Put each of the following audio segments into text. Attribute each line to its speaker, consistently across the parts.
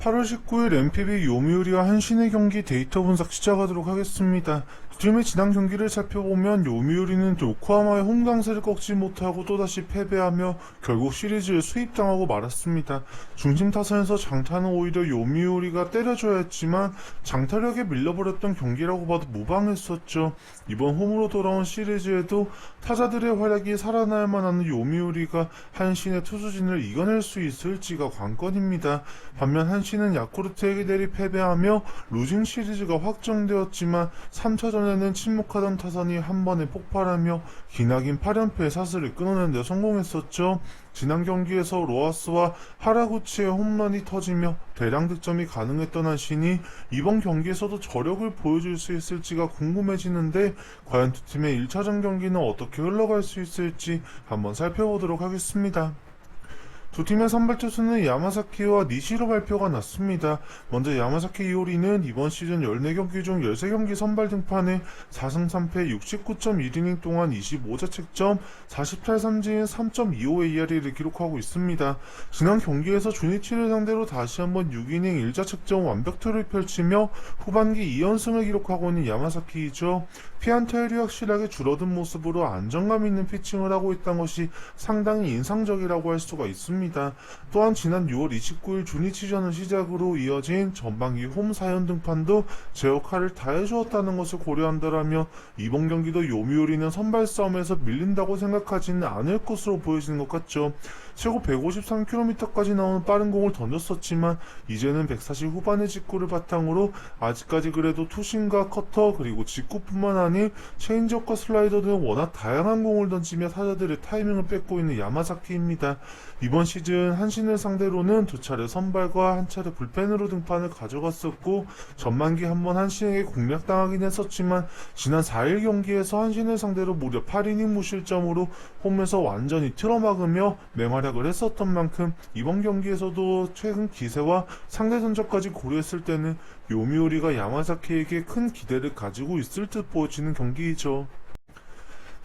Speaker 1: 8월 19일 NPB 요미우리와 한신의 경기 데이터 분석 시작하도록 하겠습니다. 두 팀의 지난 경기를 살펴보면 요미우리는 요코하마의 홈 강세를 꺾지 못하고 또다시 패배하며 결국 시리즈에 수입당하고 말았습니다. 중심 타선에서 장타는 오히려 요미우리가 때려줘야 했지만 장타력에 밀려버렸던 경기라고 봐도 무방했었죠. 이번 홈으로 돌아온 시리즈에도 타자들의 활약이 살아날 만한 요미우리가 한신의 투수진을 이겨낼 수 있을지가 관건입니다. 반면 한신은 야쿠르트에게 내리 패배하며 루징 시리즈가 확정되었지만 3차전에는 침묵하던 타선이 한 번에 폭발하며 기나긴 8연패의 사슬을 끊어낸 데 성공했었죠. 지난 경기에서 로하스와 하라구치의 홈런이 터지며 대량 득점이 가능했던 한신이 이번 경기에서도 저력을 보여줄 수 있을지가 궁금해지는데 과연 두 팀의 1차전 경기는 어떻게 흘러갈 수 있을지 한번 살펴보도록 하겠습니다. 두 팀의 선발 투수는 야마사키와 니시로 발표가 났습니다. 먼저 야마사키 이오리는 이번 시즌 14경기 중 13경기 선발 등판에 4승 3패 69.1이닝 동안 25자책점 48삼진 3.25의 ERA를 기록하고 있습니다. 지난 경기에서 주니치를 상대로 다시 한번 6이닝 1자책점 완벽투를 펼치며 후반기 2연승을 기록하고 있는 야마사키이죠. 피안타율이 확실하게 줄어든 모습으로 안정감 있는 피칭을 하고 있다는 것이 상당히 인상적이라고 할 수가 있습니다. 또한 지난 6월 29일 주니치전을 시작으로 이어진 전반기 홈 4연 등판도 제 역할을 다해주었다는 것을 고려한다라면 이번 경기도 요미우리는 선발 싸움에서 밀린다고 생각하지는 않을 것으로 보여지는 것 같죠. 최고 153km까지 나오는 빠른 공을 던졌었지만 이제는 140 후반의 직구를 바탕으로 아직까지 그래도 투심과 커터 그리고 직구뿐만 아닌 체인지업과 슬라이더 등 워낙 다양한 공을 던지며 타자들의 타이밍을 뺏고 있는 야마사키입니다. 이번 시즌 한신을 상대로는 두 차례 선발과 한 차례 불펜으로 등판을 가져갔었고 전반기 한번 한신에게 공략당하긴 했었지만 지난 4일 경기에서 한신을 상대로 무려 8이닝 무실점으로 홈에서 완전히 틀어막으며 맹활약을 했었던 만큼 이번 경기에서도 최근 기세와 상대 전적까지 고려했을 때는 요미우리가 야마사키에게 큰 기대를 가지고 있을 듯 보여지는 경기이죠.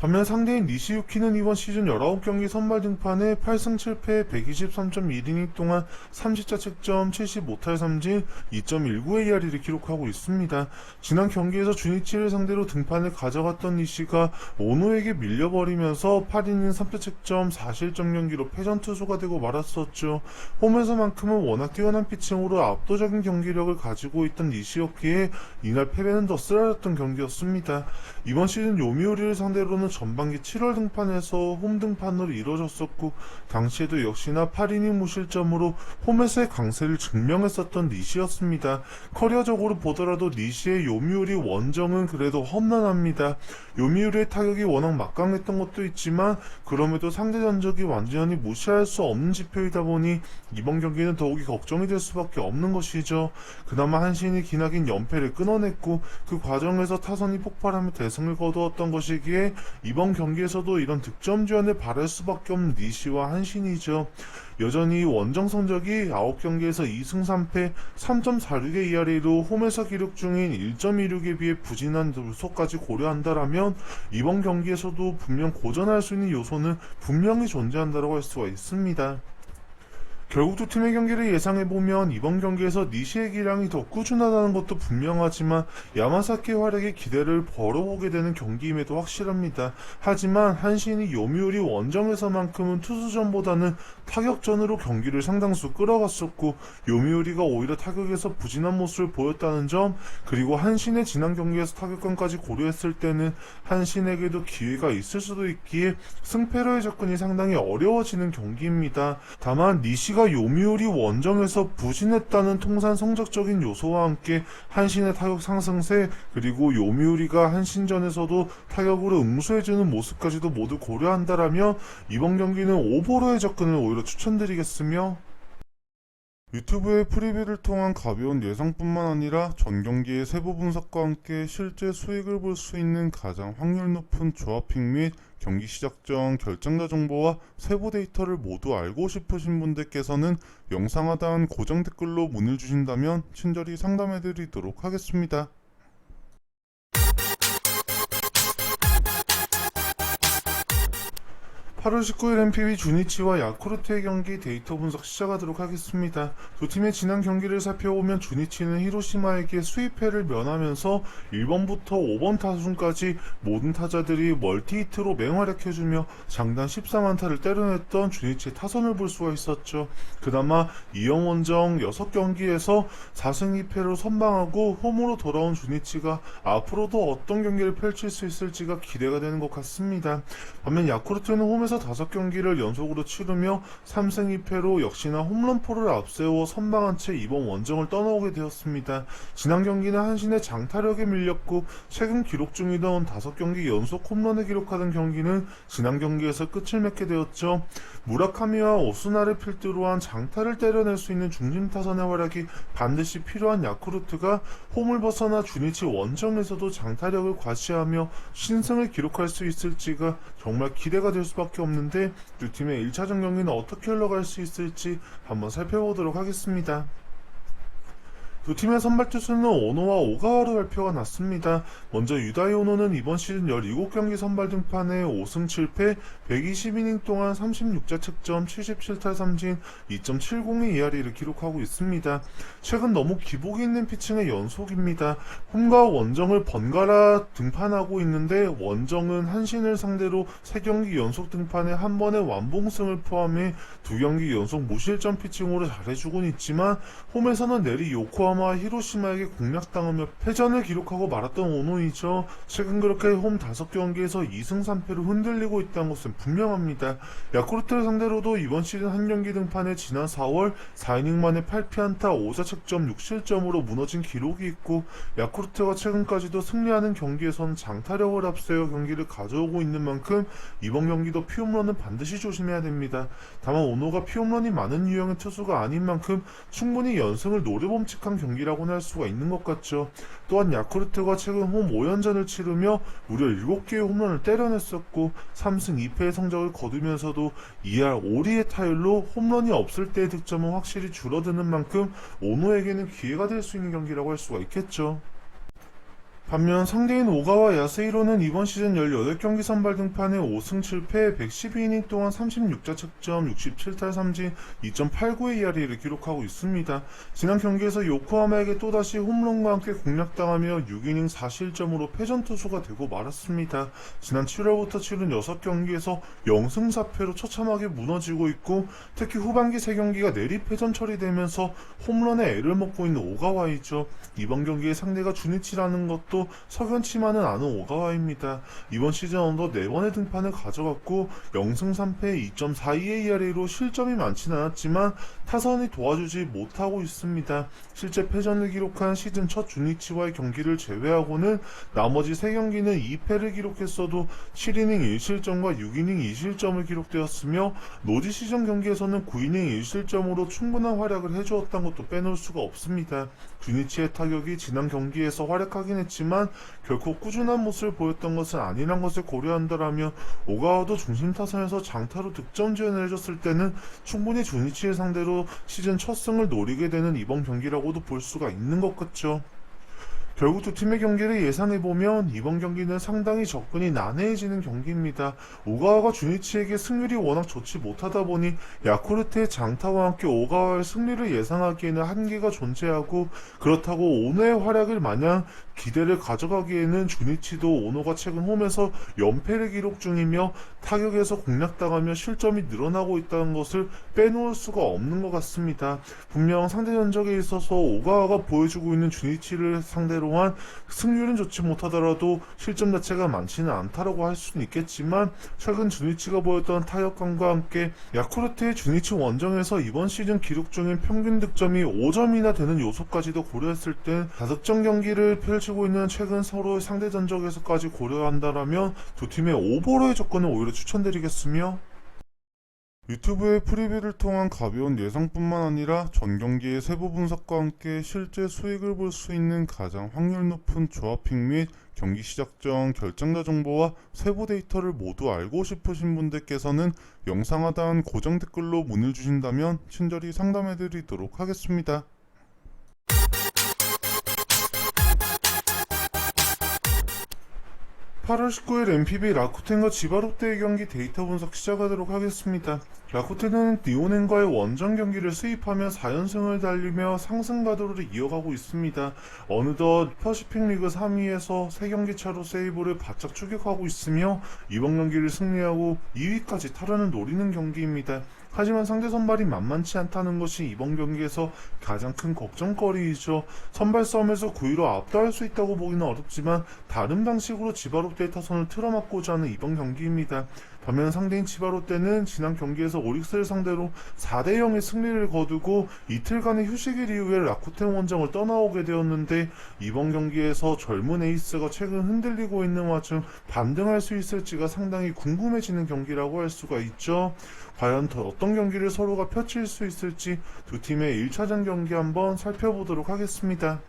Speaker 1: 반면 상대인 니시유키는 이번 시즌 19경기 선발 등판에 8승 7패 123.1이닝 동안 30자책점 75탈삼진 2.19의 ERA를 기록하고 있습니다. 지난 경기에서 주니치를 상대로 등판을 가져갔던 니시가 오노에게 밀려버리면서 8이닝 3자책점 4실점 경기로 패전투수가 되고 말았었죠. 홈에서만큼은 워낙 뛰어난 피칭으로 압도적인 경기력을 가지고 있던 니시유키의 이날 패배는 더 쓰라렸던 경기였습니다. 이번 시즌 요미우리를 상대로는 전반기 7월 등판에서 홈 등판으로 이뤄졌었고 당시에도 역시나 8이닝 무실점으로 홈에서의 강세를 증명했었던 니시였습니다. 커리어적으로 보더라도 니시의 요미우리 원정은 그래도 험난합니다. 요미우리의 타격이 워낙 막강했던 것도 있지만 그럼에도 상대 전적이 완전히 무시할 수 없는 지표이다 보니 이번 경기는 더욱이 걱정이 될 수밖에 없는 것이죠. 그나마 한신이 기나긴 연패를 끊어냈고 그 과정에서 타선이 폭발하며 대승을 거두었던 것이기에 이번 경기에서도 이런 득점 지원을 바랄 수밖에 없는 니시와 한신이죠. 여전히 원정 성적이 9경기에서 2승 3패 3.46의 ERA로 홈에서 기록 중인 1.26에 비해 부진한 요소까지 고려한다라면 이번 경기에서도 분명 고전할 수 있는 요소는 분명히 존재한다고 할 수가 있습니다. 결국 두 팀의 경기를 예상해보면 이번 경기에서 니시의 기량이 더 꾸준하다는 것도 분명하지만 야마사키의 활약에 기대를 벌어보게 되는 경기임에도 확실합니다. 하지만 한신이 요미우리 원정에서만큼은 투수전보다는 타격전으로 경기를 상당수 끌어갔었고 요미우리가 오히려 타격에서 부진한 모습을 보였다는 점 그리고 한신의 지난 경기에서 타격감까지 고려했을 때는 한신에게도 기회가 있을 수도 있기에 승패로의 접근이 상당히 어려워지는 경기입니다. 다만 니시가 요미우리 원정에서 부진했다는 통산 성적적인 요소와 함께 한신의 타격 상승세 그리고 요미우리가 한신전에서도 타격으로 응수해주는 모습까지도 모두 고려한다라면 이번 경기는 오버로의 접근을 오히려 추천드리겠으며 유튜브의 프리뷰를 통한 가벼운 예상뿐만 아니라 전 경기의 세부 분석과 함께 실제 수익을 볼 수 있는 가장 확률 높은 조합픽 및 경기 시작 전 결정자 정보와 세부 데이터를 모두 알고 싶으신 분들께서는 영상 하단 고정 댓글로 문의를 주신다면 친절히 상담해 드리도록 하겠습니다. 8월 19일 NPB 주니치와 야쿠르트의 경기 데이터 분석 시작하도록 하겠습니다. 두 팀의 지난 경기를 살펴보면 주니치는 히로시마에게 수입회를 면하면서 1번부터 5번 타순까지 모든 타자들이 멀티히트로 맹활약해주며 장단 14만타를 때려냈던 주니치의 타선을 볼 수가 있었죠. 그나마 이영원정 6경기에서 4승 2패로 선방하고 홈으로 돌아온 주니치가 앞으로도 어떤 경기를 펼칠 수 있을지가 기대가 되는 것 같습니다. 반면 야쿠르트는 홈에서 5경기를 연속으로 치르며 3승 2패로 역시나 홈런포를 앞세워 선방한 채 이번 원정을 떠나오게 되었습니다. 지난 경기는 한신의 장타력에 밀렸고 최근 기록 중이던 5경기 연속 홈런을 기록하던 경기는 지난 경기에서 끝을 맺게 되었죠. 무라카미와 오스나를 필두로 한 장타를 때려낼 수 있는 중심 타선의 활약이 반드시 필요한 야쿠르트가 홈을 벗어나 주니치 원정에서도 장타력을 과시하며 신승을 기록할 수 있을지가 정말 기대가 될 수밖에 없는데 두 팀의 1차전 경기는 어떻게 흘러갈 수 있을지 한번 살펴보도록 하겠습니다. 두 팀의 선발 투수는 오노와 오가와로 발표가 났습니다. 먼저 유다이 오노는 이번 시즌 17경기 선발 등판에 5승 7패 120이닝 동안 36자 책점 77타 3진 2.70의 ERA를 기록하고 있습니다. 최근 너무 기복이 있는 피칭의 연속입니다. 홈과 원정을 번갈아 등판하고 있는데 원정은 한신을 상대로 3경기 연속 등판에 한 번의 완봉승을 포함해 2경기 연속 무실점 피칭으로 잘해주곤 있지만 홈에서는 내리 요코하마 히로시마에게 공략당하며 패전을 기록하고 말았던 오노이죠. 최근 그렇게 홈 5경기에서 2승 3패로 흔들리고 있다는 것은 분명합니다. 야쿠르트를 상대로도 이번 시즌 한 경기 등판에 지난 4월 4이닝 만에 8피안타 5자책점 6실점으로 무너진 기록이 있고 야쿠르트가 최근까지도 승리하는 경기에선 장타력을 앞세워 경기를 가져오고 있는 만큼 이번 경기도 피홈런은 반드시 조심해야 됩니다. 다만 오노가 피홈런이 많은 유형의 투수가 아닌 만큼 충분히 연승을 노려봄직한 경기라고는 할 수가 있는 것 같죠. 또한 야쿠르트가 최근 홈 5연전을 치르며 무려 7개의 홈런을 때려냈었고 3승 2패의 성적을 거두면서도 2할 5리의 타율로 홈런이 없을 때의 득점은 확실히 줄어드는 만큼 오노에게는 기회가 될 수 있는 경기라고 할 수가 있겠죠. 반면 상대인 오가와 야스히로는 이번 시즌 18경기 선발 등판에 5승 7패 112이닝 동안 36자 책점 67타 3진 2.89의 ERA를 기록하고 있습니다. 지난 경기에서 요코하마에게 또다시 홈런과 함께 공략당하며 6이닝 4실점으로 패전 투수가 되고 말았습니다. 지난 7월부터 치른 6경기에서 0승 4패로 처참하게 무너지고 있고 특히 후반기 3경기가 내리 패전 처리되면서 홈런에 애를 먹고 있는 오가와이죠. 이번 경기의 상대가 주니치라는 것도 석연치만은 않은 오가와입니다. 이번 시즌 언더 4번의 등판을 가져갔고 0승 3패 2.42의 ERA로 실점이 많지는 않았지만 타선이 도와주지 못하고 있습니다. 실제 패전을 기록한 시즌 첫 주니치와의 경기를 제외하고는 나머지 3경기는 2패를 기록했어도 7이닝 1실점과 6이닝 2실점을 기록되었으며 노지 시즌 경기에서는 9이닝 1실점으로 충분한 활약을 해주었다는 것도 빼놓을 수가 없습니다. 주니치의 타격이 지난 경기에서 활약하긴 했지만 결코 꾸준한 모습을 보였던 것은 아니란 것을 고려한다라면 오가와도 중심 타선에서 장타로 득점 지원을 해줬을 때는 충분히 주니치를 상대로 시즌 첫 승을 노리게 되는 이번 경기라고도 볼 수가 있는 것 같죠. 결국 두 팀의 경기를 예상해보면 이번 경기는 상당히 접근이 난해해지는 경기입니다. 오가와가 주니치에게 승률이 워낙 좋지 못하다 보니 야쿠르트의 장타와 함께 오가와의 승리를 예상하기에는 한계가 존재하고 그렇다고 오노의 활약을 마냥 기대를 가져가기에는 주니치도 오노가 최근 홈에서 연패를 기록 중이며 타격에서 공략당하며 실점이 늘어나고 있다는 것을 빼놓을 수가 없는 것 같습니다. 분명 상대 전적에 있어서 오가와가 보여주고 있는 주니치를 상대로 한 승률은 좋지 못하더라도 실점 자체가 많지는 않다라고 할 수는 있겠지만 최근 주니치가 보였던 타격감과 함께 야쿠르트의 주니치 원정에서 이번 시즌 기록 중인 평균 득점이 5점이나 되는 요소까지도 고려했을 때 다득점 경기를 펼치고 있는 최근 서로의 상대 전적에서까지 고려한다라면 두 팀의 오버로의 접근을 오히려 추천드리겠으며 유튜브의 프리뷰를 통한 가벼운 예상뿐만 아니라 전 경기의 세부 분석과 함께 실제 수익을 볼 수 있는 가장 확률 높은 조합핑 및 경기 시작 전 결정자 정보와 세부 데이터를 모두 알고 싶으신 분들께서는 영상 하단 고정 댓글로 문의 주신다면 친절히 상담해 드리도록 하겠습니다. 8월 19일 MPB 라쿠텐과 지바롯데의 경기 데이터 분석 시작하도록 하겠습니다. 라쿠텐은 리오넨과의 원정 경기를 수입하며 4연승을 달리며 상승 가도를 이어가고 있습니다. 어느덧 퍼시픽 리그 3위에서 3경기 차로 세이브를 바짝 추격하고 있으며 이번 경기를 승리하고 2위까지 탈환을 노리는 경기입니다. 하지만 상대 선발이 만만치 않다는 것이 이번 경기에서 가장 큰 걱정거리이죠. 선발 싸움에서 9위로 압도할 수 있다고 보기는 어렵지만 다른 방식으로 지바롯데의 타선을 틀어막고자 하는 이번 경기입니다. 반면 상대인 지바롯데는 지난 경기에서 오릭스를 상대로 4대0의 승리를 거두고 이틀간의 휴식일 이후에 라쿠텐 원정을 떠나오게 되었는데 이번 경기에서 젊은 에이스가 최근 흔들리고 있는 와중 반등할 수 있을지가 상당히 궁금해지는 경기라고 할 수가 있죠. 과연 더 어떤 경기를 서로가 펼칠 수 있을지 두 팀의 1차전 경기 한번 살펴보도록 하겠습니다.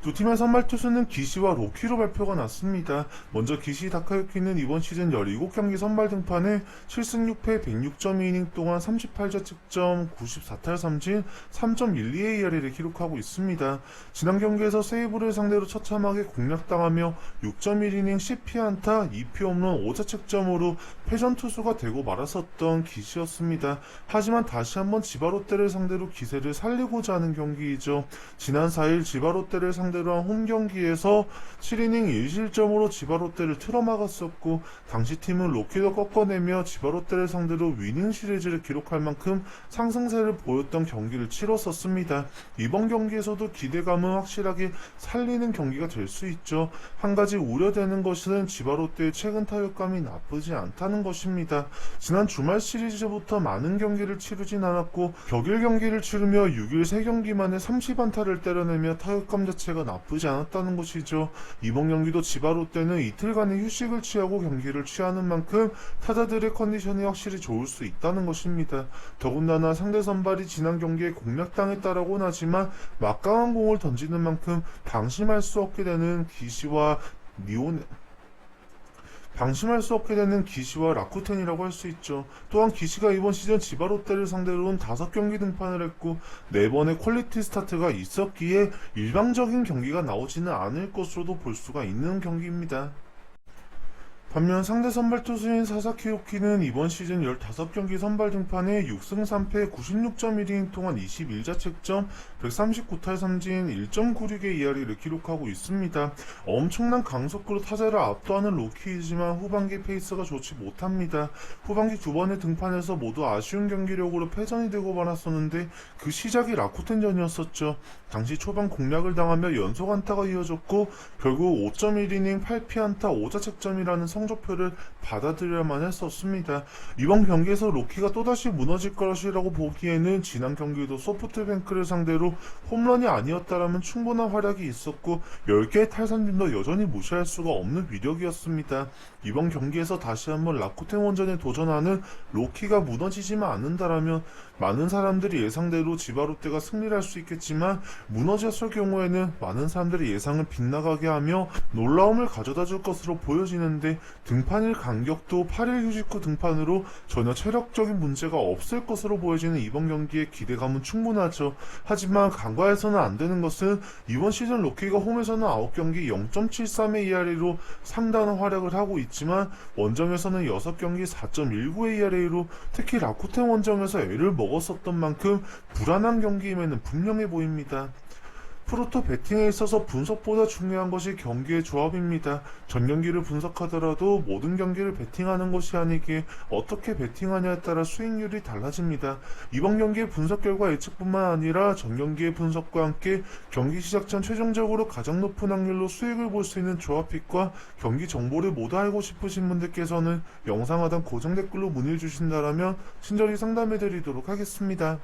Speaker 1: 두 팀의 선발 투수는 기시와 로키로 발표가 났습니다. 먼저 기시 다카유키는 이번 시즌 17경기 선발 등판에 7승 6패 106.2이닝 동안 38자 득점 94탈 3진 3.12의 ERA를 기록하고 있습니다. 지난 경기에서 세이브를 상대로 처참하게 공략당하며 6.1이닝 10피안타 2피 홈런 5자책점으로 패전 투수가 되고 말았었던 기시였습니다. 하지만 다시 한번 지바롯데를 상대로 기세를 살리고자 하는 경기이죠. 지난 4일 지바롯데를 상대로 한 홈경기에서 7이닝 1실점으로 지바롯데를 틀어막았었고 당시 팀은 로키도 꺾어내며 지바롯데를 상대로 위닝 시리즈를 기록할 만큼 상승세를 보였던 경기를 치렀었습니다. 이번 경기에서도 기대감은 확실하게 살리는 경기가 될 수 있죠. 한 가지 우려되는 것은 지바롯데의 최근 타격감이 나쁘지 않다는 것입니다. 지난 주말 시리즈부터 많은 경기를 치르진 않았고 격일 경기를 치르며 6일 3경기 만에 30안타를 때려내며 타격감 자체가 나쁘지 않았다는 것이죠. 이번 경기도 지바롯데는 이틀간의 휴식을 취하고 경기를 취하는 만큼 타자들의 컨디션이 확실히 좋을 수 있다는 것입니다. 더군다나 상대 선발이 지난 경기에 공략당했다라고는 하지만 막강한 공을 던지는 만큼 방심할 수 없게 되는 기시와 라쿠텐이라고 할 수 있죠. 또한 기시가 이번 시즌 지바롯데를 상대로는 5경기 등판을 했고 4번의 퀄리티 스타트가 있었기에 일방적인 경기가 나오지는 않을 것으로도 볼 수가 있는 경기입니다. 반면 상대 선발 투수인 사사키 요키는 이번 시즌 15경기 선발 등판에 6승 3패 96.1이닝 동안 21자책점 139탈 3진 1.96의 ERA를 기록하고 있습니다. 엄청난 강속구로 타자를 압도하는 로키이지만 후반기 페이스가 좋지 못합니다. 후반기 2번의 등판에서 모두 아쉬운 경기력으로 패전이 되고 말았었는데 그 시작이 라쿠텐전이었었죠. 당시 초반 공략을 당하며 연속 안타가 이어졌고 결국 5.1이닝 8피안타 5자책점이라는 성적표를 받아들여야만 했었습니다. 이번 경기에서 로키가 또다시 무너질 것이라고 보기에는 지난 경기도 소프트뱅크를 상대로 홈런이 아니었다라면 충분한 활약이 있었고 10개의 탈삼진도 여전히 무시할 수가 없는 위력이었습니다. 이번 경기에서 다시 한번 라쿠텐 원전에 도전하는 로키가 무너지지만 않는다라면 많은 사람들이 예상대로 지바롯데가 승리를 할 수 있겠지만 무너졌을 경우에는 많은 사람들이 예상을 빗나가게 하며 놀라움을 가져다 줄 것으로 보여지는데 등판일 간격도 8일 휴식 후 등판으로 전혀 체력적인 문제가 없을 것으로 보여지는 이번 경기에 기대감은 충분하죠. 하지만 간과해서는 안 되는 것은 이번 시즌 로키가 홈에서는 9경기 0.73의 ERA로 상당한 활약을 하고 있지만 원정에서는 6경기 4.19의 ERA로 특히 라쿠텐 원정에서 애를 먹었었던 만큼 불안한 경기임에는 분명해 보입니다. 프로토 배팅에 있어서 분석보다 중요한 것이 경기의 조합입니다. 전 경기를 분석하더라도 모든 경기를 배팅하는 것이 아니기에 어떻게 배팅하냐에 따라 수익률이 달라집니다. 이번 경기의 분석 결과 예측뿐만 아니라 전 경기의 분석과 함께 경기 시작 전 최종적으로 가장 높은 확률로 수익을 볼 수 있는 조합픽과 경기 정보를 모두 알고 싶으신 분들께서는 영상 하단 고정 댓글로 문의 주신다라면 친절히 상담해 드리도록 하겠습니다.